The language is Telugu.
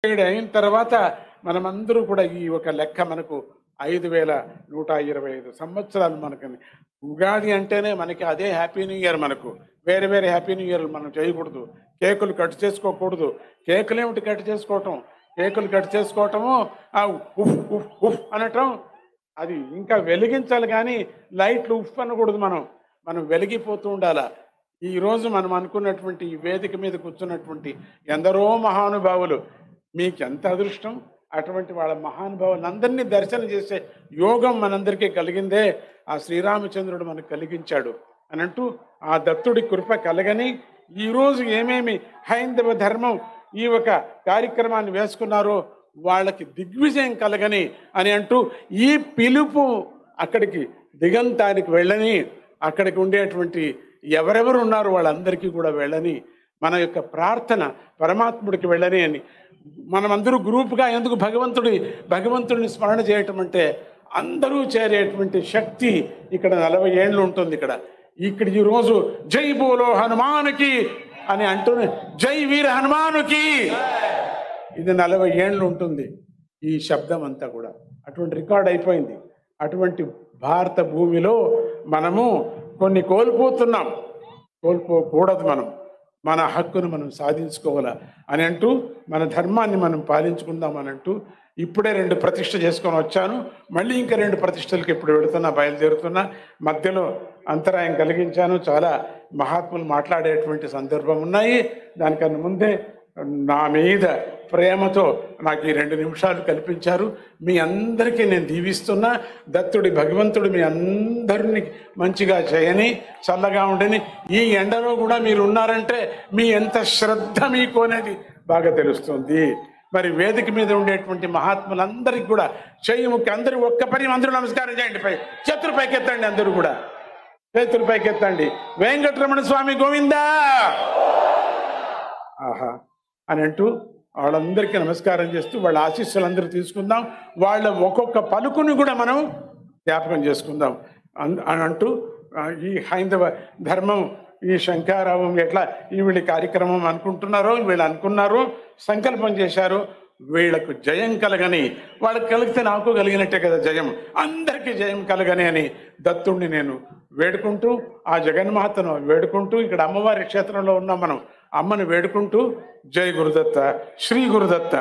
అయిన తర్వాత మనమందరూ కూడా ఈ ఒక లెక్క మనకు 5125 సంవత్సరాలు మనకు. ఉగాది అంటేనే మనకి అదే హ్యాపీ న్యూ ఇయర్. మనకు వేరే వేరే హ్యాపీ న్యూ ఇయర్లు మనం చేయకూడదు. కేకులు కట్ చేసుకోకూడదు. కేకులు ఏమిటి కట్ చేసుకోవటం? కేకులు కట్ చేసుకోవటము ఉఫ్ ఉఫ్ ఉఫ్ అనటం, అది ఇంకా వెలిగించాలి కానీ లైట్లు ఉఫ్ అనకూడదు. మనం వెలిగిపోతూ ఉండాలా. ఈరోజు మనం అనుకున్నటువంటి ఈ వేదిక మీద కూర్చున్నటువంటి ఎందరో మహానుభావులు, మీకు ఎంత అదృష్టం! అటువంటి వాళ్ళ మహానుభావులందరినీ దర్శనం చేసే యోగం మనందరికీ కలిగిందే ఆ శ్రీరామచంద్రుడు మనకు కలిగించాడు అని అంటూ, ఆ దత్తుడి కృప కలగని ఈరోజు ఏమేమి హైందవ ధర్మం ఈ ఒక కార్యక్రమాన్ని వేసుకున్నారో వాళ్ళకి దిగ్విజయం కలగని అని అంటూ, ఈ పిలుపు అక్కడికి దిగంతానికి వెళ్ళని, అక్కడికి ఉండేటువంటి ఎవరెవరు ఉన్నారో వాళ్ళందరికీ కూడా వెళ్ళని, మన యొక్క ప్రార్థన పరమాత్ముడికి వెళ్ళని అని మనమందరూ గ్రూప్గా ఎందుకు భగవంతుడిని స్మరణ చేయటం అంటే, అందరూ చేరేటువంటి శక్తి ఇక్కడ 40 ఏళ్ళు ఉంటుంది. ఇక్కడ ఈరోజు జై బోలో హనుమానుకి అని అంటూనే జై వీర హనుమానుకి ఇది 40 ఏళ్ళు ఉంటుంది ఈ శబ్దం అంతా కూడా. అటువంటి రికార్డ్ అయిపోయింది. అటువంటి భారత భూమిలో మనము కొన్ని కోల్పోతున్నాం. కోల్పోకూడదు. మన హక్కును మనం సాధించుకోవాలా అని అంటూ, మన ధర్మాన్ని మనం పాలించుకుందాం అని అంటూ, ఇప్పుడే 2 ప్రతిష్ఠ చేసుకొని వచ్చాను. మళ్ళీ ఇంకా 2 ప్రతిష్టలకి ఇప్పుడు వెళుతున్నా, బయలుదేరుతున్నా. మధ్యలో అంతరాయం కలిగించాను. చాలా మహాత్ములు మాట్లాడేటువంటి సందర్భం ఉన్నాయి. దానికన్నా ముందే నా మీద ప్రేమతో నాకు ఈ 2 నిమిషాలు కల్పించారు. మీ అందరికీ నేను దీవిస్తున్నా. దత్తుడి భగవంతుడు మీ అందరినీ మంచిగా చేయని, చల్లగా ఉండని. ఈ ఎండలో కూడా మీరు ఉన్నారంటే మీ ఎంత శ్రద్ధ మీకు అనేది బాగా తెలుస్తుంది. మరి వేదిక మీద ఉండేటువంటి మహాత్ములందరికీ కూడా చేయముకి అందరూ ఒక్క పని అందరూ నమస్కారం చేయండి. చేతులు పైకెత్తండి. అందరూ కూడా చేతులు పైకెత్తండి. వెంకటరమణ స్వామి గోవిందా ఆహా అని అంటూ వాళ్ళందరికీ నమస్కారం చేస్తూ వాళ్ళ ఆశీస్సులందరూ తీసుకుందాం. వాళ్ళ ఒక్కొక్క పలుకుని కూడా మనం జ్ఞాపకం చేసుకుందాం అని అంటూ, ఈ హైందవ ధర్మం, ఈ శంఖారావం ఎట్లా వీళ్ళ కార్యక్రమం అనుకుంటున్నారో, వీళ్ళు అనుకున్నారో, సంకల్పం చేశారో, వీళ్లకు జయం కలగని, వాళ్ళకి కలిగితే నాకు కలిగినట్టే కదా జయం, అందరికీ జయం కలగని అని దత్తుడిని నేను వేడుకుంటూ, ఆ జగన్మాతను వేడుకుంటూ, ఇక్కడ అమ్మవారి క్షేత్రంలో ఉన్నాం మనం, అమ్మను వేడుకుంటూ, జై గురుదత్త, శ్రీ గురుదత్త.